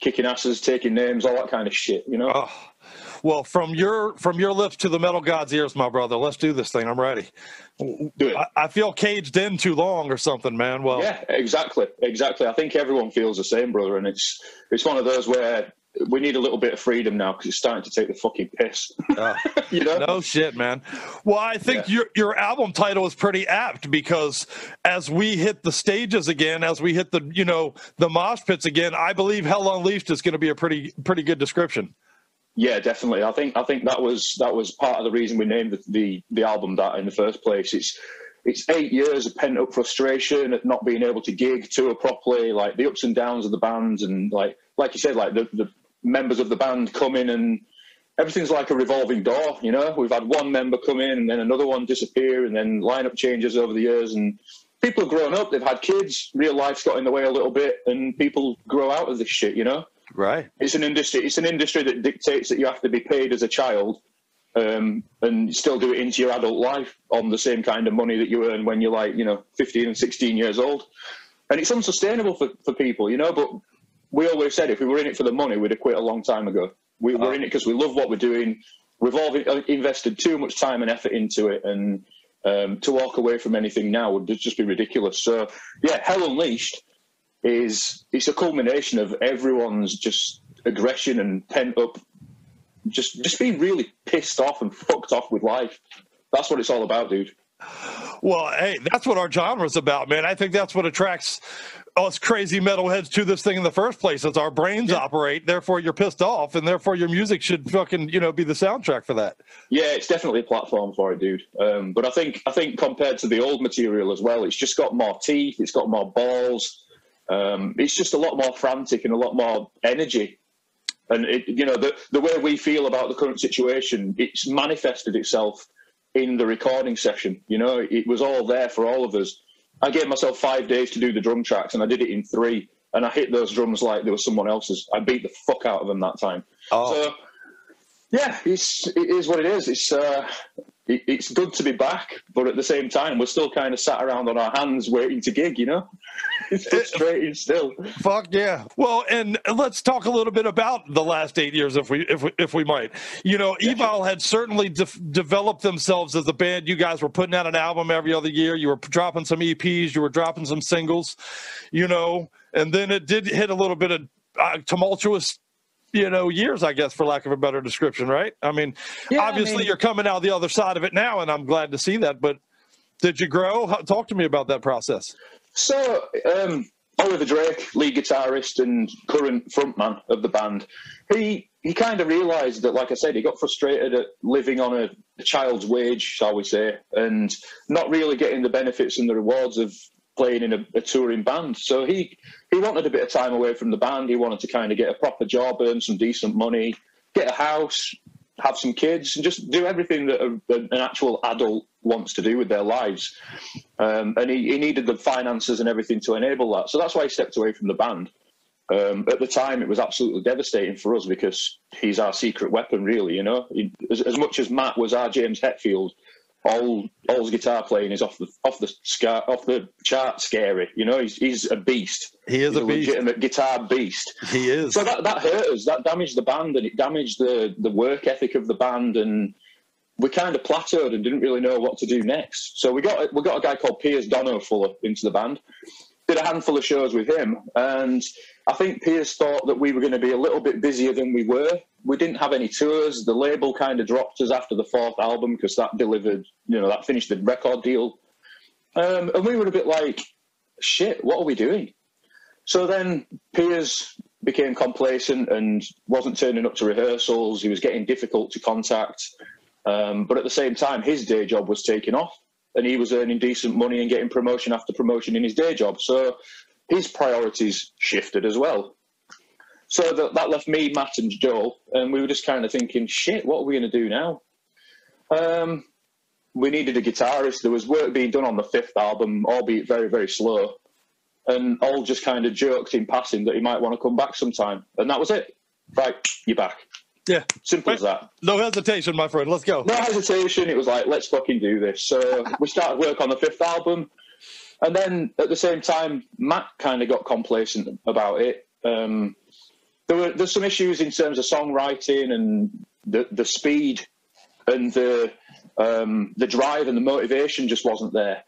kicking asses, taking names, all that kind of shit, you know? Oh, well, from your lips to the metal god's ears, my brother, let's do this thing. I'm ready. Do it. I feel caged in too long or something, man. Well, yeah, exactly. I think everyone feels the same, brother, and it's one of those where we need a little bit of freedom now because it's starting to take the fucking piss. You know? No shit, man. Well, I think your album title is pretty apt because as we hit the stages again, as we hit the mosh pits again, I believe Hell Unleashed is going to be a pretty good description. Yeah, definitely. I think that was part of the reason we named the album that in the first place. It's 8 years of pent up frustration at not being able to gig, tour properly, like the ups and downs of the band, and like you said, like the members of the band come in and everything's like a revolving door, you know? We've had one member come in and then another one disappear and then lineup changes over the years, and people have grown up, they've had kids, real life's got in the way a little bit, and people grow out of this shit, you know? Right. It's an industry that dictates that you have to be paid as a child and still do it into your adult life on the same kind of money that you earn when you're like, 15 and 16 years old. And it's unsustainable for people, you know, but we always said if we were in it for the money, we'd have quit a long time ago. We're in it because we love what we're doing. We've all invested too much time and effort into it, and to walk away from anything now would just be ridiculous. So, yeah, Hell Unleashed it's a culmination of everyone's just aggression and pent up, just being really pissed off and fucked off with life. That's what it's all about, dude. Well, hey, that's what our genre's about, man. I think that's what attracts us crazy metalheads to this thing in the first place. As our brains operate, therefore you're pissed off, and therefore your music should fucking, be the soundtrack for that. Yeah, it's definitely a platform for it, dude. But I think compared to the old material as well, it's just got more teeth, it's got more balls. It's just a lot more frantic and a lot more energy. And the way we feel about the current situation, it's manifested itself in the recording session. It was all there for all of us. I gave myself 5 days to do the drum tracks, and I did it in 3. And I hit those drums like they were someone else's. I beat the fuck out of them that time. Oh. So, yeah, it is what it is. It's good to be back, but at the same time, we're still kind of sat around on our hands waiting to gig, It's frustrating still. Fuck yeah. Well, and let's talk a little bit about the last 8 years, if we might. EVILE had certainly developed themselves as a band. You guys were putting out an album every other year. You were dropping some EPs. You were dropping some singles, and then it did hit a little bit of tumultuous years, I guess, for lack of a better description, right? I mean, obviously you're coming out the other side of it now, and I'm glad to see that, but did you grow? Talk to me about that process. So, Oliver Drake, lead guitarist and current frontman of the band, he kind of realised that, like I said, he got frustrated at living on a child's wage, shall we say, and not really getting the benefits and the rewards of playing in a touring band. So he wanted a bit of time away from the band. He wanted to kind of get a proper job, earn some decent money, get a house, have some kids, and just do everything that an actual adult wants to do with their lives. And he needed the finances and everything to enable that. So that's why he stepped away from the band. At the time, it was absolutely devastating for us because he's our secret weapon, really, As much as Matt was our James Hetfield, All's guitar playing is off the chart scary. You know, he's a beast. He is he's a beast. Legitimate guitar beast. He is. So that hurt us. That damaged the band, and it damaged the work ethic of the band, and we kind of plateaued and didn't really know what to do next. So we got a guy called Piers Fuller into the band. Did a handful of shows with him, and I think Piers thought that we were going to be a little bit busier than we were. We didn't have any tours. The label kind of dropped us after the 4th album because that delivered, that finished the record deal. And we were a bit like, shit, what are we doing? So then Piers became complacent and wasn't turning up to rehearsals. He was getting difficult to contact. But at the same time, his day job was taking off, and he was earning decent money and getting promotion after promotion in his day job. So his priorities shifted as well. So that left me, Matt and Joel, and we were just kind of thinking, shit, what are we going to do now? We needed a guitarist. There was work being done on the 5th album, albeit very, very slow. And all just kind of joked in passing that he might want to come back sometime. And that was it. Right, you're back. Yeah. Simple as that. No hesitation, my friend. Let's go. No hesitation. It was like, let's fucking do this. So we started work on the 5th album. And then at the same time, Matt kind of got complacent about it. There's some issues in terms of songwriting and the speed and the drive and the motivation just wasn't there.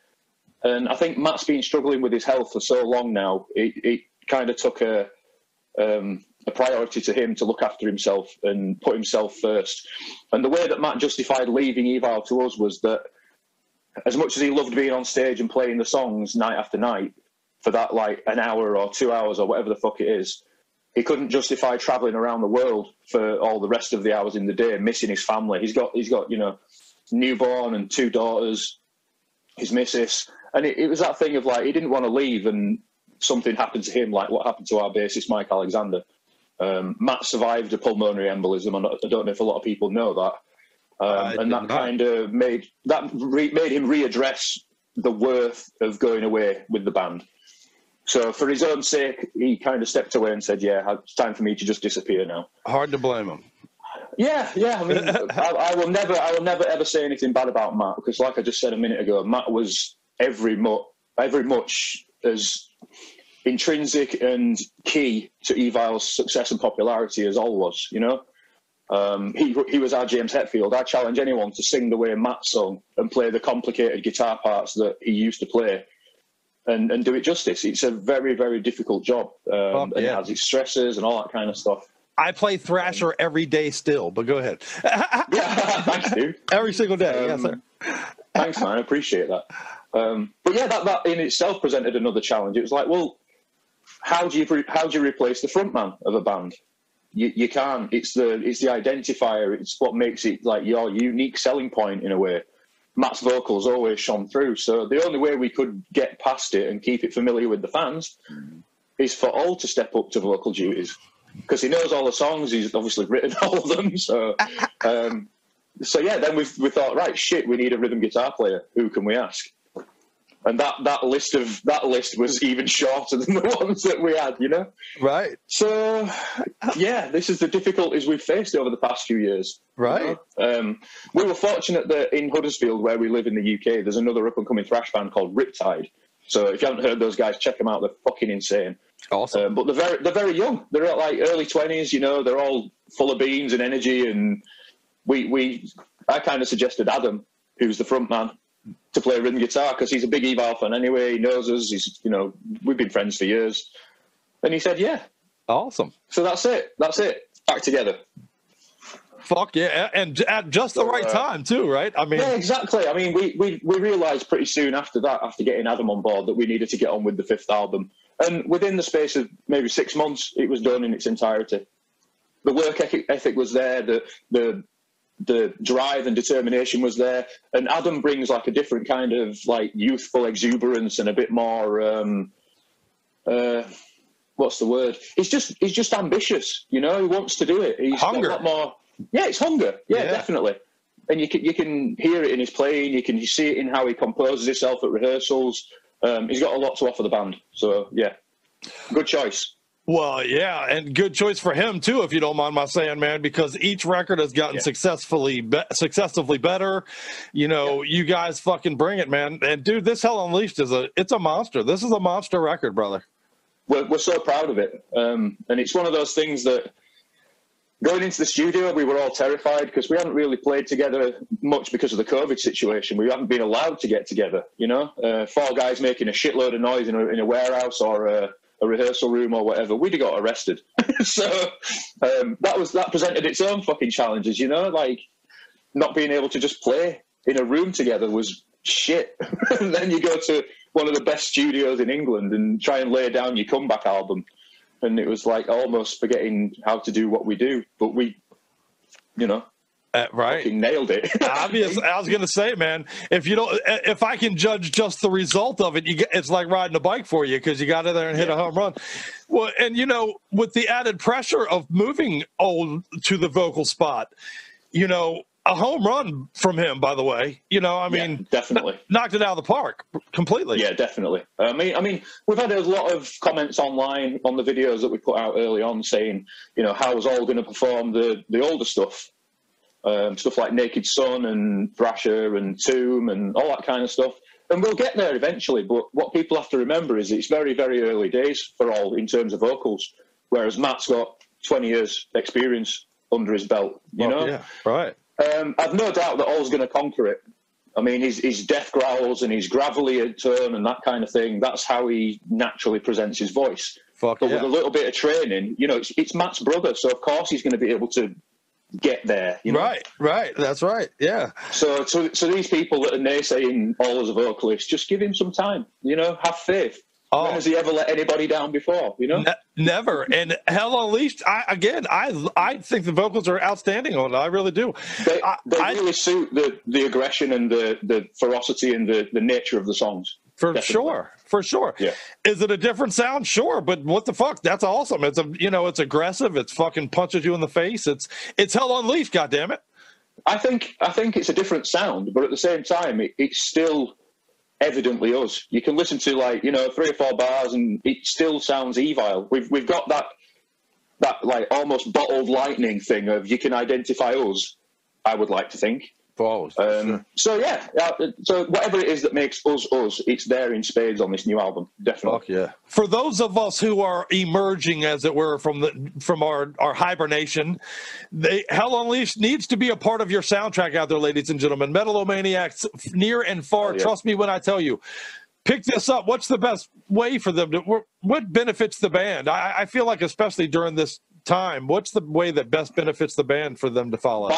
And I think Matt's been struggling with his health for so long now. It kind of took a priority to him to look after himself and put himself first. And the way that Matt justified leaving EVILE to us was that as much as he loved being on stage and playing the songs night after night for that like an hour or 2 hours or whatever the fuck it is, he couldn't justify traveling around the world for all the rest of the hours in the day, missing his family. He's got newborn and 2 daughters, his missus. And it was that thing of like, he didn't want to leave and something happened to him, like what happened to our bassist, Mike Alexander. Matt survived a pulmonary embolism. I don't know if a lot of people know that. And that kind of made him readdress the worth of going away with the band. So for his own sake, he kind of stepped away and said, yeah, it's time for me to just disappear now. Hard to blame him. Yeah. I mean, I will never ever say anything bad about Matt, because like I just said a minute ago, Matt was every much as intrinsic and key to EVILE's success and popularity as All was, He was our James Hetfield. I challenge anyone to sing the way Matt sung and play the complicated guitar parts that he used to play and do it justice. It's a very, very difficult job. And it has its stresses and all that kind of stuff. I play Thrasher every day still, but go ahead. Yeah, thanks, dude. Every single day, yes, sir. Thanks, man. I appreciate that. But yeah, that in itself presented another challenge. It was like, well, how do you replace the frontman of a band? You can't. It's the identifier. It's what makes it like your unique selling point in a way. Matt's vocals always shone through. So the only way we could get past it and keep it familiar with the fans is for All to step up to vocal duties, because he knows all the songs. He's obviously written all of them. So yeah, then we thought, right, shit, we need a rhythm guitar player. Who can we ask? And that list was even shorter than the ones that we had, Right. So, yeah, this is the difficulties we've faced over the past few years. Right. We were fortunate that in Huddersfield, where we live in the UK, there's another up-and-coming thrash band called Riptide. So if you haven't heard those guys, check them out. They're fucking insane. Awesome. But they're very young. They're at like early 20s, They're all full of beans and energy. And I kind of suggested Adam, who's the front man, to play rhythm guitar, because he's a big EVILE fan anyway. He knows us. He's, we've been friends for years. And he said, yeah. Awesome. So that's it. Back together. Fuck yeah. And at just the right time too, right? I mean, yeah, exactly. I mean, we realized pretty soon after that, after getting Adam on board, that we needed to get on with the 5th album. And within the space of maybe 6 months, it was done in its entirety. The work ethic was there. The drive and determination was there, and Adam brings like a different kind of like youthful exuberance and a bit more what's the word? He's just ambitious, He wants to do it. He's hunger. Got a lot more. Yeah, it's hunger. Yeah, definitely. And you can hear it in his playing. You can see it in how he composes himself at rehearsals. He's got a lot to offer the band. So yeah, good choice. Well, yeah, and good choice for him too, if you don't mind my saying, man, because each record has gotten successively better. You know, you guys fucking bring it, man. And dude, this Hell Unleashed it's a monster. This is a monster record, brother. We're so proud of it, and it's one of those things that going into the studio, we were all terrified because we hadn't really played together much because of the COVID situation. We haven't been allowed to get together, you know. 4 guys making a shitload of noise in a warehouse or a rehearsal room or whatever, we'd have got arrested. So that presented its own fucking challenges, you know, like not being able to just play in a room together was shit. And then you go to one of the best studios in England and try and lay down your comeback album. And it was like almost forgetting how to do what we do. But we, you know, fucking nailed it. Obviously, I was going to say, man, if I can judge just the result of it, it's like riding a bike for you because you got in there and hit a home run. Well, and, you know, with the added pressure of moving Old to the vocal spot, you know, a home run from him, by the way. You know, I mean, definitely knocked it out of the park completely. Yeah, definitely. I mean, we've had a lot of comments online on the videos that we put out early on saying, you know, how was All going to perform the older stuff, stuff like Naked Sun and Thrasher and Tomb and all that kind of stuff. And we'll get there eventually. But what people have to remember is it's very, very early days for All in terms of vocals, whereas Matt's got 20 years experience under his belt. You know, yeah, right. I've no doubt that All's going to conquer it. I mean, his death growls and his gravelly tone and that kind of thing, that's how he naturally presents his voice. But with a little bit of training, you know, it's Matt's brother, so of course he's going to be able to get there. You know? Right. That's right. Yeah. So these people that are naysaying All as a vocalist, just give him some time, you know, have faith. When has he ever let anybody down before, you know? Never. And Hell Unleashed, I think the vocals are outstanding on it. I really do. They really suit the aggression and the ferocity and the nature of the songs. For sure. Yeah. Is it a different sound? Sure, but what the fuck? That's awesome. It's aggressive. It's fucking punches you in the face. It's Hell Unleashed, goddammit. I think it's a different sound, but at the same time, it's still evidently us. You can listen to 3 or 4 bars and it still sounds EVILE. We've got that like almost bottled lightning thing of you can identify us, I would like to think. Sure. So yeah, so whatever it is that makes us, it's there in spades on this new album, definitely. Fuck yeah. For those of us who are emerging, as it were, from our hibernation, Hell Unleashed needs to be a part of your soundtrack out there, ladies and gentlemen. Metal-O-Maniacs, near and far. Trust me when I tell you. Pick this up. What's the best way for them to? What benefits the band? I feel like, especially during this time, what's the way that best benefits the band for them to follow?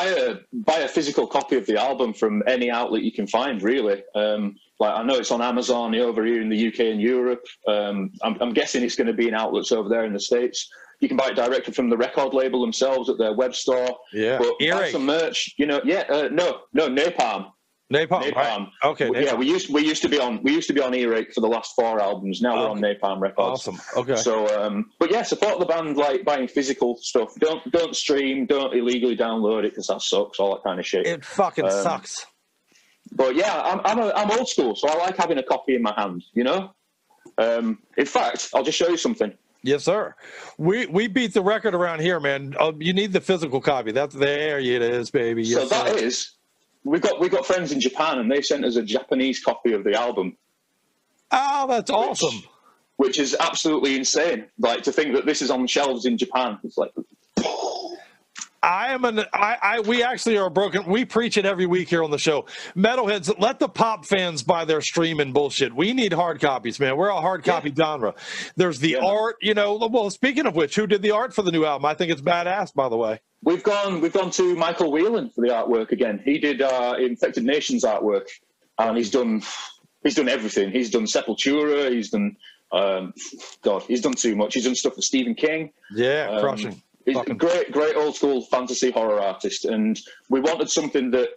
Buy a physical copy of the album from any outlet you can find, really. I know it's on Amazon over here in the UK and Europe. I'm guessing it's going to be in outlets over there in the States. You can buy it directly from the record label themselves at their web store. Yeah, but buy some merch. You know, no, Napalm. Napalm. Right. Okay. Napalm. Yeah, we used to be on Earache for the last 4 albums. Now we're on Napalm Records. Awesome. Okay. So, but yeah, support the band like buying physical stuff. Don't stream. Don't illegally download it because that sucks. All that kind of shit. It fucking sucks. But yeah, I'm old school, so I like having a copy in my hand. You know. In fact, I'll just show you something. Yes, sir. We beat the record around here, man. You need the physical copy. There it is, baby. Yes, so that is. We got friends in Japan, and they sent us a Japanese copy of the album. Oh, that's awesome! Which is absolutely insane. Like, to think that this is on shelves in Japan. It's like, we actually are broken. We preach it every week here on the show. Metalheads, let the pop fans buy their streaming bullshit. We need hard copies, man. We're a hard copy genre. There's the art, you know. Well, speaking of which, who did the art for the new album? I think it's badass, by the way. We've gone to Michael Whelan for the artwork again. He did Infected Nations artwork, and he's done everything. He's done Sepultura. He's done he's done too much. He's done stuff for Stephen King. Yeah, crushing. He's a great old school fantasy horror artist, and we wanted something that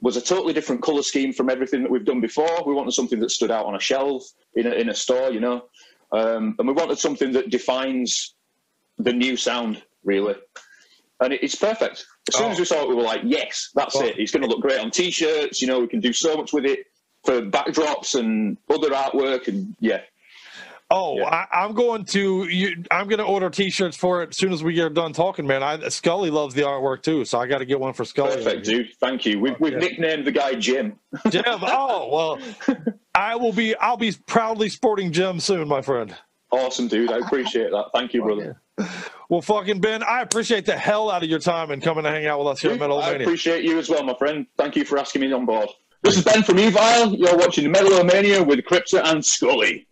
was a totally different color scheme from everything that we've done before. We wanted something that stood out on a shelf in a store, you know, and we wanted something that defines the new sound, really. And it's perfect. As soon as we saw it, we were like, yes, that's it. It's going to look great on T-shirts. You know, we can do so much with it for backdrops and other artwork. And yeah. Oh, yeah. I'm going to order T-shirts for it as soon as we get done talking, man. Scully loves the artwork too, so I got to get one for Scully. Perfect, dude. Thank you. We've nicknamed the guy Jim. Jim. Oh well, I'll be proudly sporting Jim soon, my friend. Awesome, dude. I appreciate that. Thank you, brother. Well, fucking Ben, I appreciate the hell out of your time and coming to hang out with us here at Metal-O-Mania. I appreciate you as well, my friend. Thank you for asking me on board. This is Ben from EVILE. You're watching Metal-O-Mania with Crypta and Scully.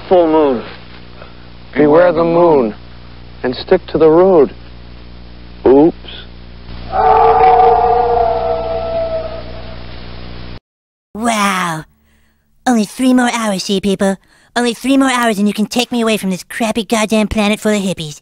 full moon. Beware the moon, and stick to the road. Oops. Wow. Only 3 more hours, you people. Only 3 more hours and you can take me away from this crappy goddamn planet full of hippies.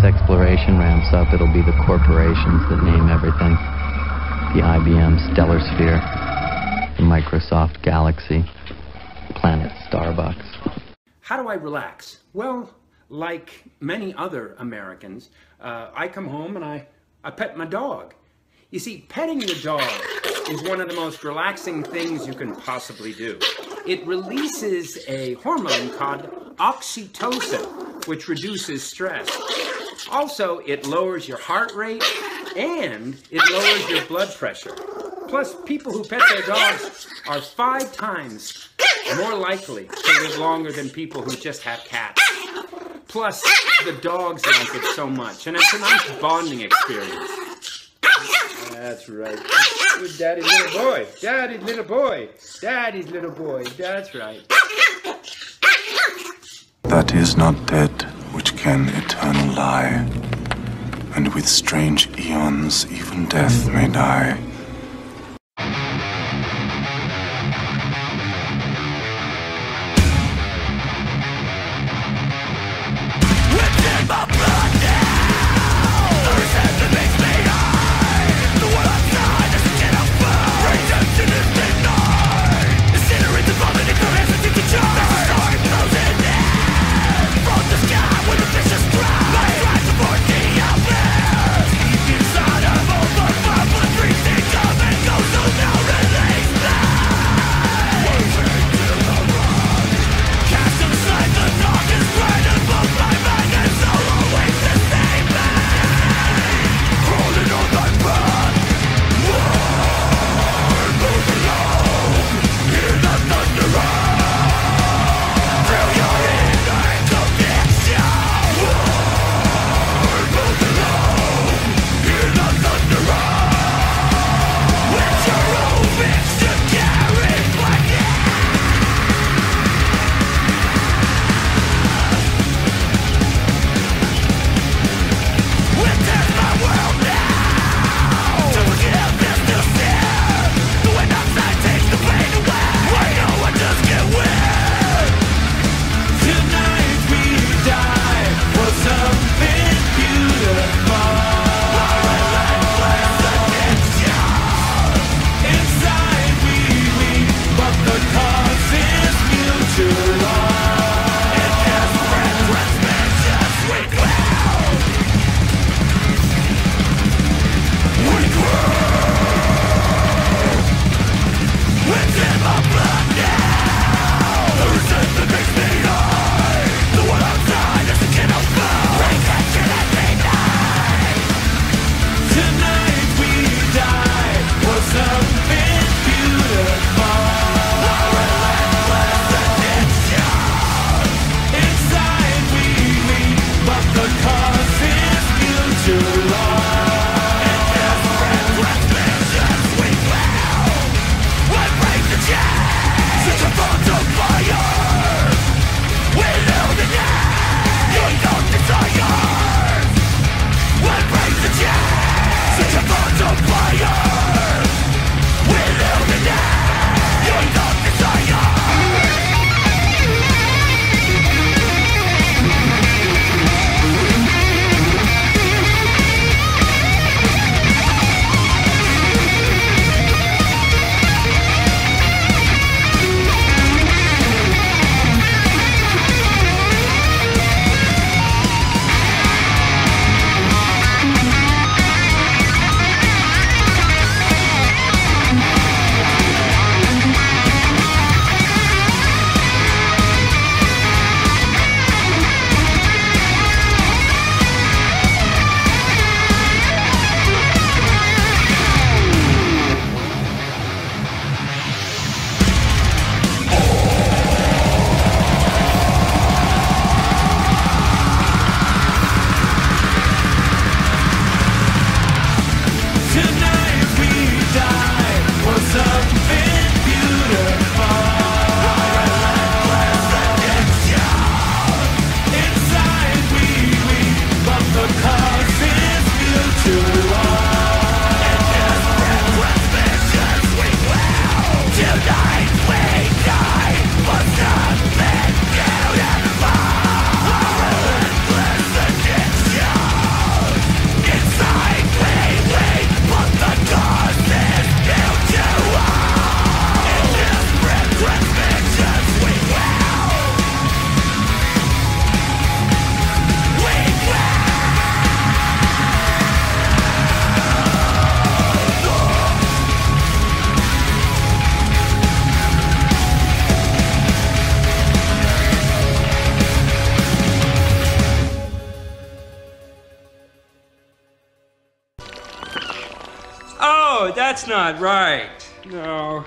Exploration ramps up, it'll be the corporations that name everything. The IBM Stellar Sphere, the Microsoft Galaxy, Planet Starbucks. How do I relax? Well, like many other Americans, I come home and I pet my dog. You see, petting your dog is one of the most relaxing things you can possibly do. It releases a hormone called oxytocin, which reduces stress. Also, it lowers your heart rate and it lowers your blood pressure. Plus, people who pet their dogs are 5 times more likely to live longer than people who just have cats. Plus, the dogs like it so much, and it's a nice bonding experience. That's right. Good daddy's little boy. Daddy's little boy. Daddy's little boy. That's right. That is not dead which can eternal lie, and with strange eons even death may die. Oh, that's not right. No.